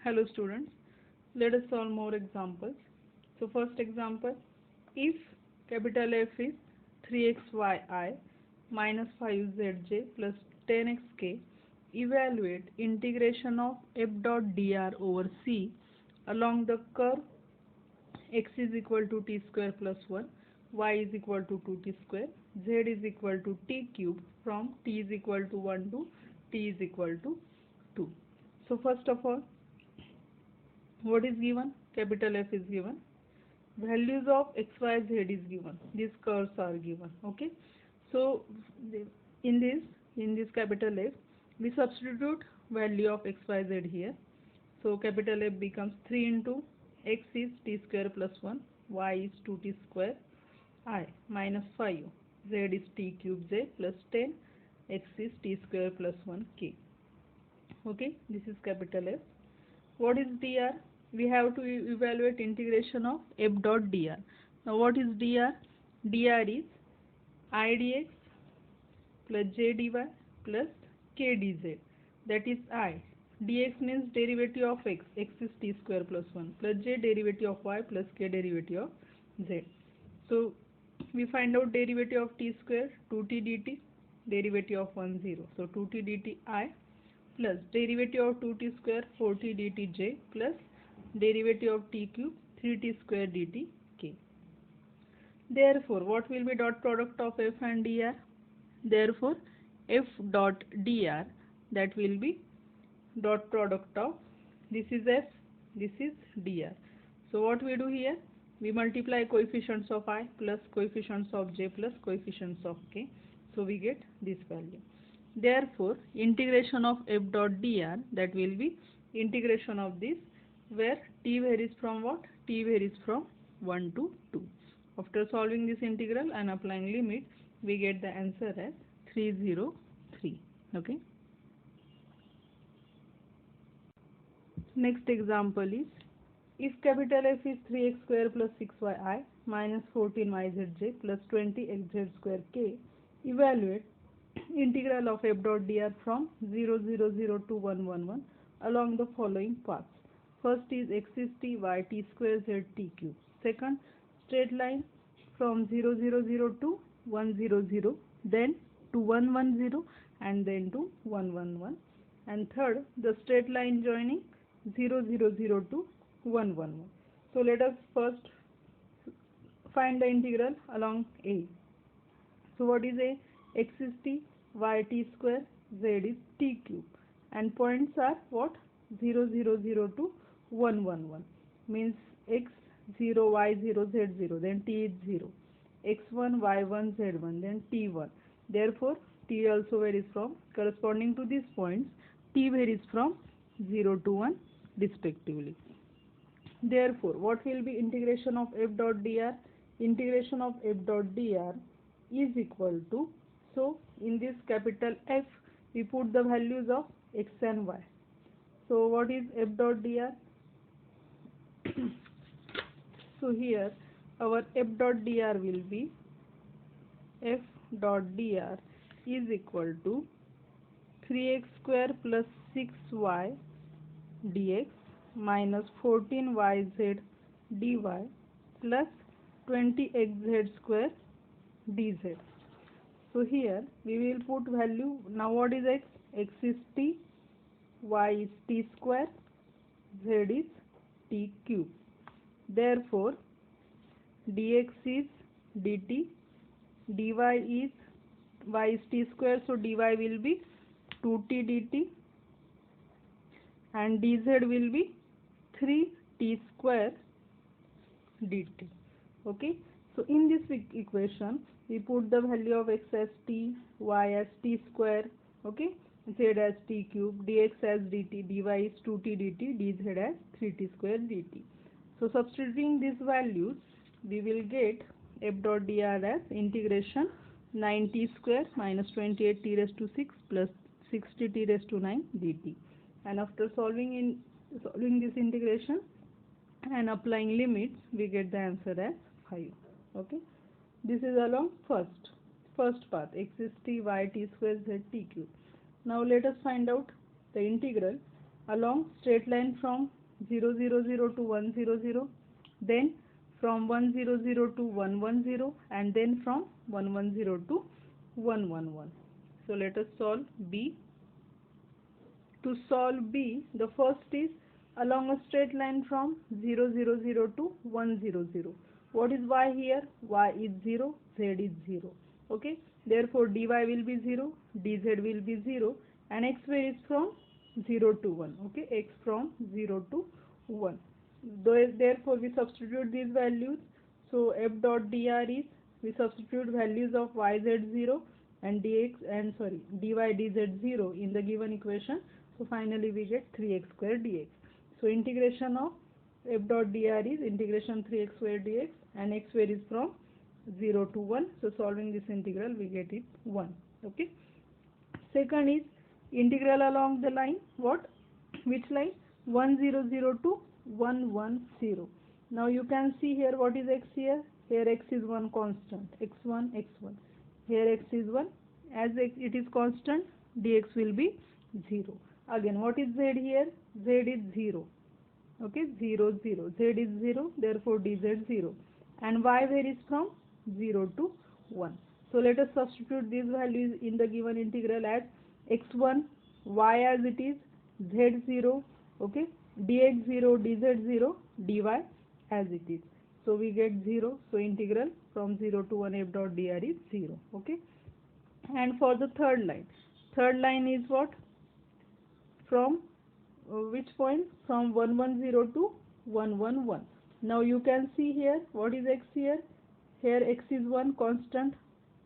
Hello students, let us solve more examples. So first example, if capital F is 3xyi minus 5zj plus 10xk, evaluate integration of f dot dr over c along the curve x is equal to t square plus 1, y is equal to 2t square, z is equal to t cube from t is equal to 1 to t is equal to 2. So first of all, what is given? Capital F is given. Values of x, y, z is given. These curves are given. Okay. So in this capital F, we substitute value of x, y, z here. So capital F becomes 3 into x is t square plus 1, y is 2t square, I minus 5, z is t cube j plus 10, x is t square plus 1 k. Okay, this is capital F. What is dr? We have to evaluate integration of f dot dr. Now what is dr? dr is I dx plus j dy plus k dz. That is I. Dx means derivative of x. X is t square plus 1 plus j derivative of y plus k derivative of z. So we find out derivative of t square 2t dt, derivative of 1 0. So 2t dt I plus derivative of 2t square 4t dt j plus derivative of t cube 3t square dt k. Therefore, what will be dot product of f and dr? Therefore, f dot dr, that will be dot product of, this is f, this is dr. So what we do here? We multiply coefficients of I plus coefficients of j plus coefficients of k. So we get this value. Therefore, integration of f dot dr, that will be integration of this, where t varies from what? T varies from 1 to 2. After solving this integral and applying limit, we get the answer as 303. Okay. Next example is, if capital F is 3x square plus 6yi minus 14yzj plus 20xz square k, evaluate integral of f dot dr from 0 0 0 to 1 1 1 along the following paths. First is x is t, y t square, z t cube. Second, straight line from 0 0 0 to 1 0 0, then to 1 1 0, and then to 1 1 1. And third, the straight line joining 0 0 0 to 1 1 1. So let us first find the integral along A. So what is A? X is t, y t square, z is t cube, and points are what? 0 0 0 to 1 1 1, means x 0, y 0, z 0, then t is 0, x1, y1, z1, then t1. Therefore, t also varies from, corresponding to these points, t varies from 0 to 1 respectively. Therefore, what will be integration of f dot dr? Integration of f dot dr is equal to, so in this capital F, we put the values of x and y. So what is f dot dr? So here our f dot dr will be, f dot dr is equal to 3x square plus 6y dx minus 14yz dy plus 20xz square dz. So here we will put value. Now what is x? X is t, y is t square, z is t cube. Therefore, dx is dt, dy is, y is t square, so dy will be 2t dt, and dz will be 3t square dt. Okay. So in this equation, we put the value of x as t, y as t square, okay, z as t cube, dx as dt, dy is 2t dt, dz as 3t square dt. So substituting these values, we will get f dot dr as integration 9t square minus 28t raised to 6 plus 60t raised to 9 dt. And after solving this integration and applying limits, we get the answer as 5. Okay, this is along first path, x is t, y t square, z t cube. Now let us find out the integral along straight line from 0 0 0 to 1 0 0, then from 1 0 0 to 1 1 0, and then from 1 1 0 to 1 1 1. So let us solve B. To solve B, the first is along a straight line from 0 0 0 to 1 0 0. What is y here? Y is 0, z is 0. Okay, therefore dy will be 0, dz will be 0, and x varies from 0 to 1. Okay, x from 0 to 1. Therefore we substitute these values. So f dot dr is, we substitute values of y z 0 and dy dz 0 in the given equation. So finally we get 3x square dx. So integration of f dot dr is integration 3x square dx, and x varies from 0 to 1. So solving this integral we get it 1. Okay. Second is integral along the line, what? Which line? 1 0 0 to 1 1 0. Now you can see here what is x here. Here x is one constant, x1 x1. Here x is 1. As it is constant, dx will be 0. Again, what is z here? Z is 0. Okay, 0 0. Z is 0, therefore dz 0. And y varies from 0 to 1. So let us substitute these values in the given integral as x1, y as it is, z 0, okay, dx 0, dz 0, dy as it is. So we get 0. So integral from 0 to 1 f dot dr is 0. Okay. And for the third line is what? From which point? From 1 1 0 to 1 1 1. Now you can see here what is x here. Here x is 1 constant.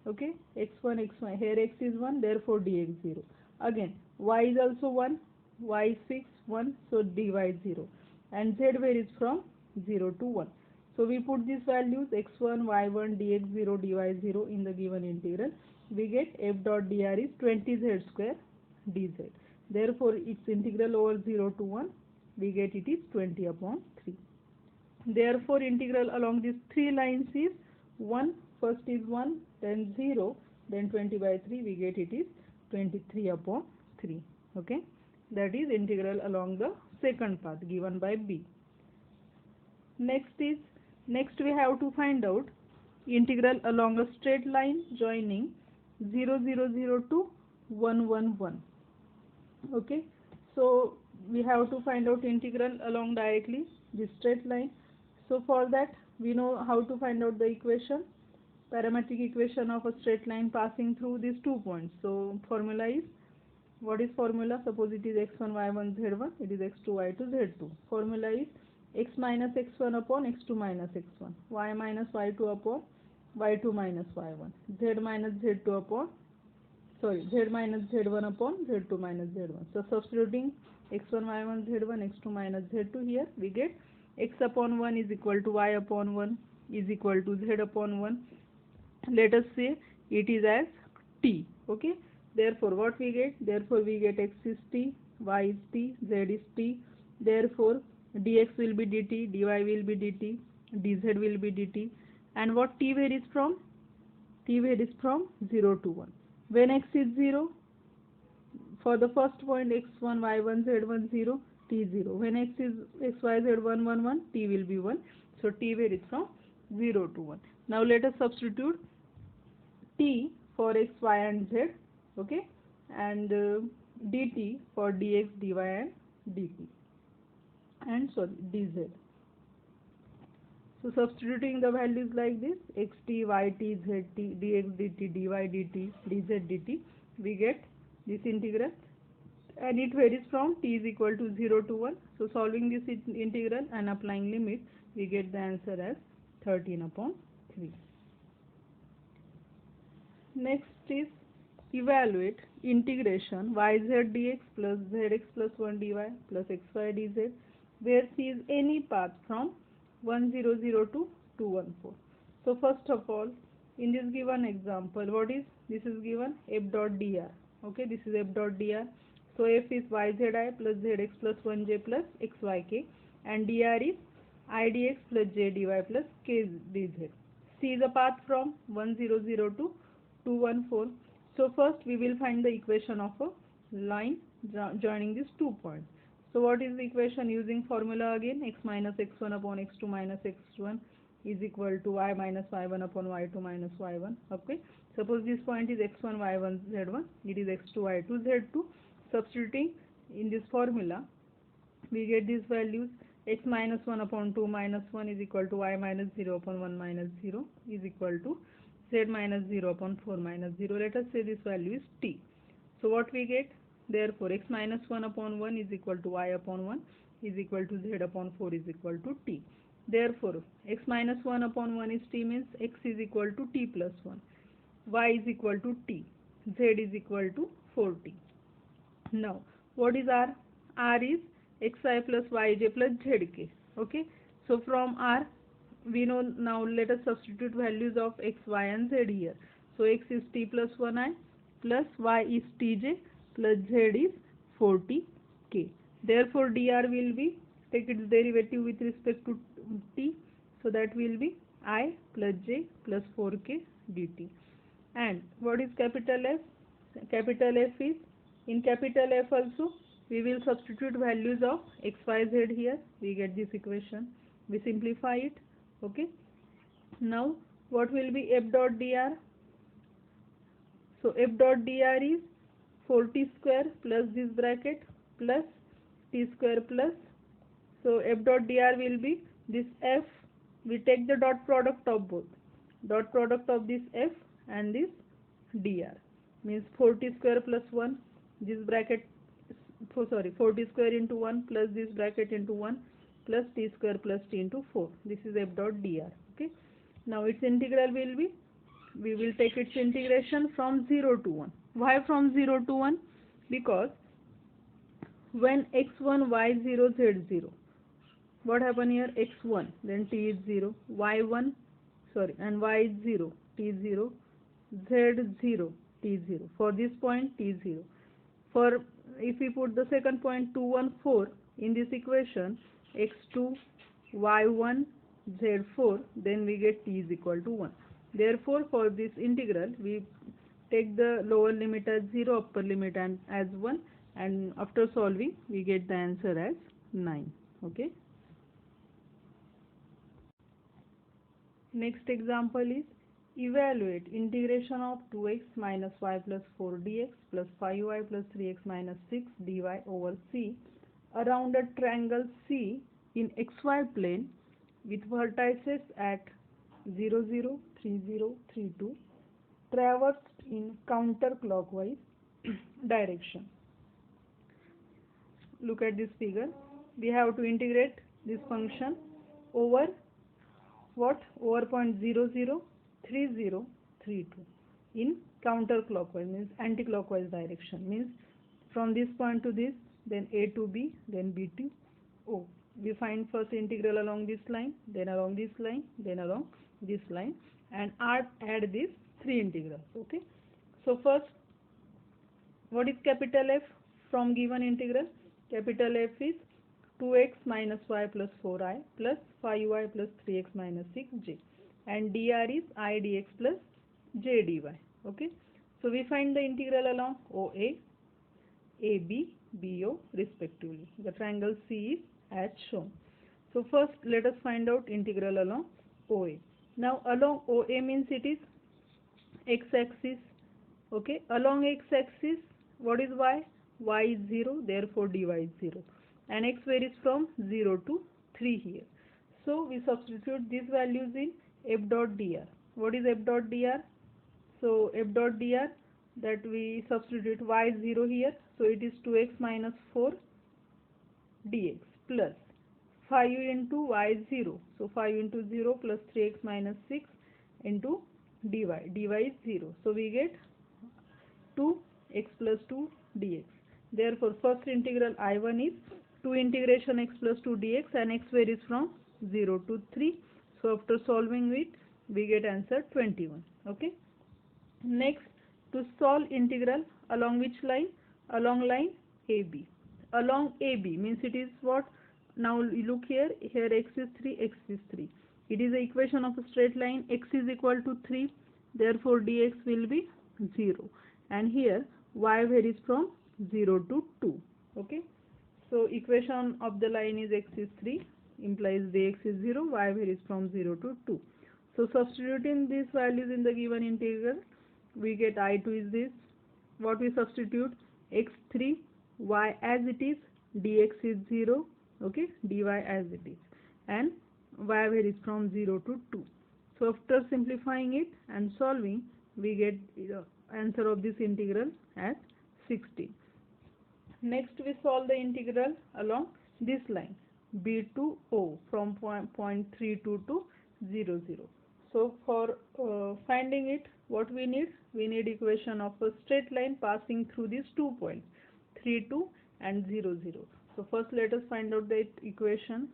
Okay, x1 x1. Here x is 1, therefore dx 0. Again, y is also 1, y is 6 1, so dy 0, and z varies from 0 to 1. So we put these values x1, y1, dx 0, dy 0 in the given integral. We get f dot dr is 20z square dz. Therefore its integral over 0 to 1, we get it is 20 upon 3. Therefore integral along these three lines is 1. First is 1, then 0, then 20 by 3, we get it is 23 upon 3. Okay, that is integral along the second path given by B. Next we have to find out integral along a straight line joining 0 0 0 to 1 1 1. Okay, so we have to find out integral along directly this straight line. So for that we know how to find out the equation, parametric equation of a straight line passing through these 2 points. So formula is, what is formula? Suppose it is x1 y1 z1, it is x2 y2 z2. Formula is x minus x1 upon x2 minus x1, y minus y2 upon y2 minus y1, z minus z2 upon z minus z1 upon z2 minus z1. So substituting x1 y1 z1, x2 minus z2, here we get x upon 1 is equal to y upon 1 is equal to z upon 1. Let us say it is as t. Okay, therefore what we get? Therefore we get x is t, y is t, z is t. Therefore dx will be dt, dy will be dt, dz will be dt. And what t varies from? T varies from 0 to 1. When x is 0, for the first point x1 y1 z1 0, t 0. When x is x y z 1 1 1, t will be 1. So t varies from 0 to 1. Now let us substitute t for x, y and z, okay, and dt for dx, dy and dt, and dz. So substituting the values like this, xt, yt, zt, dx, dt, dy, dt, dz, dt, we get this integral, and it varies from t is equal to 0 to 1. So solving this integral and applying limit, we get the answer as 13 upon 3. Next is evaluate integration yz dx plus zx plus 1 dy plus xy dz where c is any path from 1 0 0 to 2 1 4. So first of all, in this given example, what is this is given f dot dr. Okay, this is f dot dr. So f is yzi plus zx plus 1j plus xyk, and dr is I dx plus j dy plus k dz. C is a path from 1 0 0 to 2 1 4. So first we will find the equation of a line joining these 2 points. So what is the equation using formula again? X minus x1 upon x2 minus x1 is equal to y minus y1 upon y2 minus y1. Okay. Suppose this point is x1, y1, z1. It is x2, y2, z2. Substituting in this formula, we get these values. X minus 1 upon 2 minus 1 is equal to y minus 0 upon 1 minus 0 is equal to z minus 0 upon 4 minus 0. Let us say this value is t. So what we get? Therefore, x minus 1 upon 1 is equal to y upon 1 is equal to z upon 4 is equal to t. Therefore, x minus 1 upon 1 is t, means x is equal to t plus 1, y is equal to t, z is equal to 4t. Now, what is r? R is xi plus yj plus zk. Okay. So from r, we know now. Let us substitute values of x, y, and z here. So x is t plus 1i plus y is tj plus z is 40k. Therefore, dr will be, take its derivative with respect to t. So that will be I plus j plus 4k dt. And what is capital F? Capital F is, in capital F also, we will substitute values of x, y, z here. We get this equation. We simplify it. Okay. Now, what will be f dot dr? So, f dot dr is 4t square plus this bracket plus t square plus. So, f dot dr will be this f. We take the dot product of both. Dot product of this f and this dr means 4t square plus 1. This bracket, 4t square into 1 plus this bracket into 1 plus t square plus t into 4. This is f dot dr. Okay. Now its integral will be, we will take its integration from 0 to 1. Why from 0 to 1? Because when x1, y0, z0, what happen here? x1, then t is 0, y1, sorry, and y is 0, t is 0, z0, t is 0. For this point, t is 0. For, if we put the second point 2, 1, 4 in this equation, x2, y1, z4, then we get t is equal to 1. Therefore, for this integral, we take the lower limit as 0, upper limit and as 1, and after solving, we get the answer as 9. Okay. Next example is, evaluate integration of 2x minus y plus 4 dx plus 5y plus 3x minus 6 dy over c around a triangle C in xy plane with vertices at 0, 0, 3, 0, 3, 2 traversed in counterclockwise direction. Look at this figure. We have to integrate this function over what? Over point 0, 0, 3, 0, 3, 2 in counterclockwise, means anti-clockwise direction, means from this point to this, then A to B, then B to O. We find first integral along this line, then along this line, then along this line, and add these three integrals. Okay. So first, what is capital F from given integral? Capital F is 2x minus y plus 4i plus 5y plus 3x minus 6j, and dr is I dx plus j dy. Okay. So we find the integral along OA, AB, BO respectively. The triangle C is as shown. So first let us find out integral along OA. Now along OA means it is x-axis. Okay. Along x-axis, what is y? Y is 0, therefore dy is 0. And x varies from 0 to 3 here. So we substitute these values in f dot dr. What is f dot dr? So f dot dr, that we substitute y is 0 here. So it is 2x minus 4 dx plus 5 into y is 0. So 5 into 0 plus 3x minus 6 into dy. dy is 0. So we get 2x plus 2 dx. Therefore, first integral I1 is 2 integration x plus 2 dx, and x varies from 0 to 3. So after solving it, we get answer 21. Okay. Next, to solve integral along which line? Along line AB. Along AB means it is what? Now look here. Here x is 3, x is 3. It is the equation of a straight line. X is equal to 3. Therefore, dx will be 0. And here y varies from 0 to 2. Okay. So equation of the line is x is 3 implies dx is 0, y varies from 0 to 2. So substituting these values in the given integral, we get I2 is this. What we substitute? X3, y as it is, dx is 0, okay, dy as it is, and y varies from 0 to 2. So after simplifying it and solving, we get the answer of this integral as 16. Next we solve the integral along this line b to o from point 32 to 0, 0. So for finding it, what we need? We need equation of a straight line passing through these 2 points 3, 2 and 0, 0. So first let us find out the equation.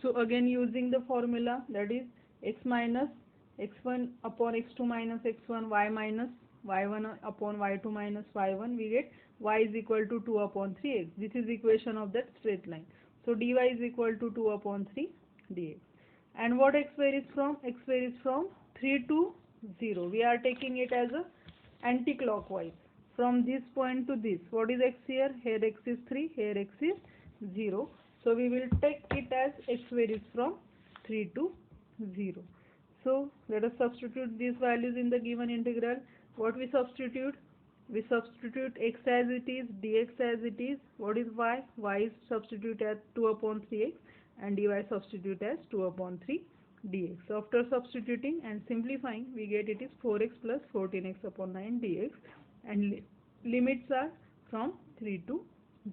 So again using the formula, that is x minus x1 upon x2 minus x1, y minus y1 upon y2 minus y1, we get y is equal to 2 upon 3x. This is equation of that straight line. So dy is equal to 2 upon 3 dx. And what x varies from? X varies from 3 to 0. We are taking it as a anti-clockwise from this point to this. What is x here? Here x is 3, here x is 0. So we will take it as x varies from 3 to 0. So let us substitute these values in the given integral. What we substitute? We substitute x as it is, dx as it is. What is y? Y is substitute as 2 upon 3x and dy substitute as 2 upon 3 dx. So after substituting and simplifying, we get it is 4x plus 14x upon 9 dx, and limits are from 3 to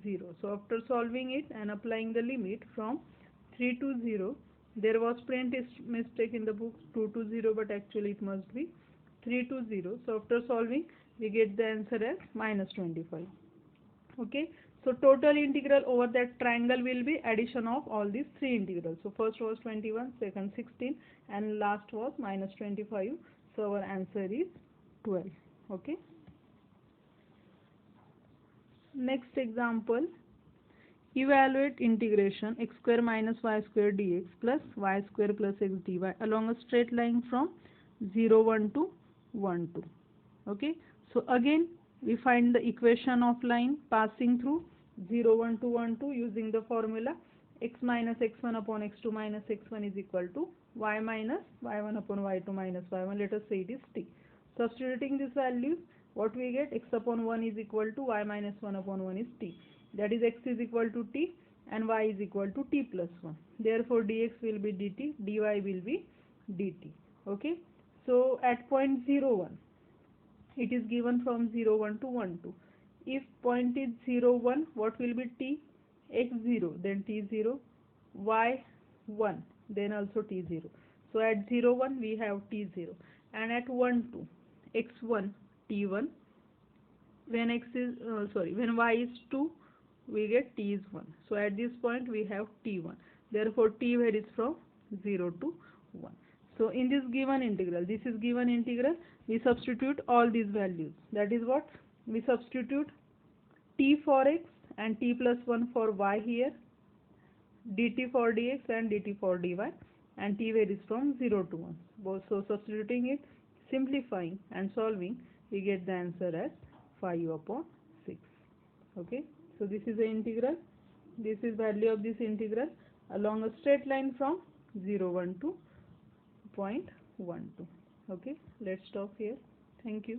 0. So after solving it and applying the limit from 3 to 0, there was print mistake in the book 2 to 0, but actually it must be 3 to 0. So after solving, we get the answer as minus 25. Okay. So total integral over that triangle will be addition of all these three integrals. So first was 21, second 16, and last was minus 25. So our answer is 12. Okay. Next example. Evaluate integration x square minus y square dx plus y square plus x dy along a straight line from 0, 1 to 1, 2. Okay. So again we find the equation of line passing through 0, 1 to 1, 2 using the formula x minus x1 upon x2 minus x1 is equal to y minus y1 upon y2 minus y1. Let us say it is t. Substituting these values, what we get? X upon 1 is equal to y minus 1 upon 1 is t. That is x is equal to t and y is equal to t plus 1. Therefore dx will be dt, dy will be dt. Okay. So at point 0, 1, it is given from 0, 1 to 1, 2. If point is 0, 1, what will be t? X 0, then t 0, y 1, then also t 0. So at 0, 1 we have t 0, and at 1, 2, x 1, t 1. When x is when y is 2, we get t is 1. So at this point we have t1. Therefore t varies from 0 to 1. So in this given integral, this is given integral, we substitute all these values. That is what? We substitute t for x and t plus 1 for y here, dt for dx and dt for dy, and t varies from 0 to 1. So substituting it, simplifying and solving, we get the answer as 5 upon 6. Okay. So this is the integral. This is value of this integral along a straight line from 0, 1 to point 1, 2. Okay. Let's stop here. Thank you.